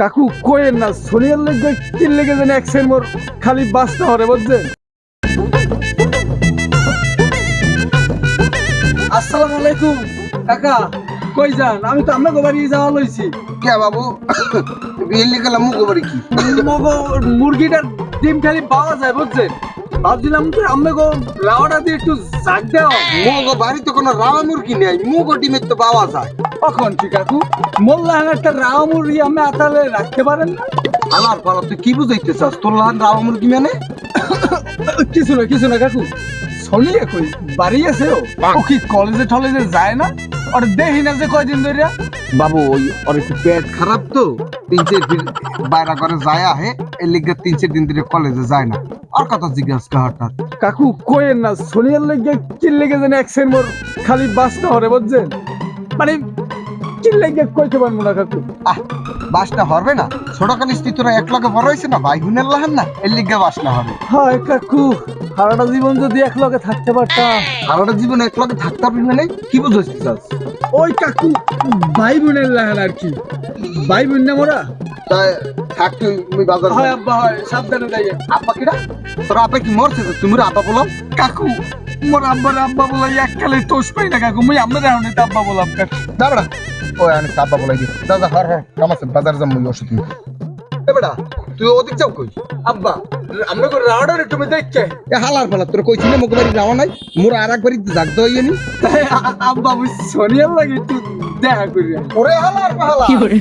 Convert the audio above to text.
কাকু কইেন না সোনিয়ার লেগে কি লেগে যেন একসের মোর খালি বাসটা হরে বুঝছেন। আসসালামু আলাইকুম কাকা, কই যান? আমি তো আপনাকে বাড়ি যাওয়া লইছি। কে বাবু বিয়েলি গেলাম মুখো বাড়ি কি মগো মুরগিটার ডিম খালি পাওয়া যায় বুঝছেন, ভাবছিলাম তো আপনাকে লাউডা দিয়ে একটু জাগ দেওয়া। মুখো বাড়িতে কোনো রাওয়া মুরগি নেই, মুখো ডিমের তো পাওয়া যায়। কখন কি কাকু মোল্লাহান একটা রাও মুরগি আপনি আতালে রাখতে পারেন না? আমার পালা তুই কি বুঝাইতে চাস? তোর লাহান রাওয়া মুরগি মানে? কিছু না কাকু, সলিয়ে কই বাড়ি আছে ও কি কলেজে টলেজে যায় না? আর দেখি না যে কয়দিন ধরে। বাবু ওই ওর একটু পেট খারাপ তো, 3-4 দিন বাইরে করে যায় আহে, এর লিগে 3-4 দিন ধরে কলেজে যায় না। আর কথা জিজ্ঞাসা হঠাৎ কাকু কইেন না সোনিয়ার লেগে কি লেগে যেন একসের মোর খালি বাসটা হরে বুঝছেন, মানে কি লেগে কইতে পারবো না কাকু। বাসটা হবে না? ছোটকাল স্ত্রী তোরা এক লগে বড় হয়েছে না, ভাই বোনের লাহান না, এর লিগে বাসটা হবে। হায় কাকু, সারাটা জীবন যদি এক লগে থাকতে পারতাম। সারাটা জীবন এক লগে থাকতে পারবি মানে কি বুঝাইতে চাস? ওই কাকু ভাই বোনের লাহান আর কি, ভাই বোন না মোরা। তাই থাকতে আমি বাজার হয় যাই। আব্বা হয়, সাবধানে যাইয়ে। আব্বা কিরা? তোর আব্বা কি মরছে? তুমি আব্বা বলো। কাকু মোর আব্বার আব্বা বলাই এককালে তোষ পাই না কাকু, মুই আমরা এখন আব্বা বললাম কাকু। দাঁড়া ওই আমি আব্বা বলাই দি। দাদা হর হর কামাছে বাজার যাম মুই ওষুধ নিতে। এ বেটা তুই ওদিক যাও কই? আব্বা আমরা করে রাউডার একটু দেখকে। এ হালার ফালা তোর কইছি না মুখ বাড়ি যাওয়া নাই, মোর আর একবারই জাগতে হইয়ে নি। তাই আব্বা মুই সোনিয়ার লাগে একটু দেখা করি। ওরে হালার ফালা কি করে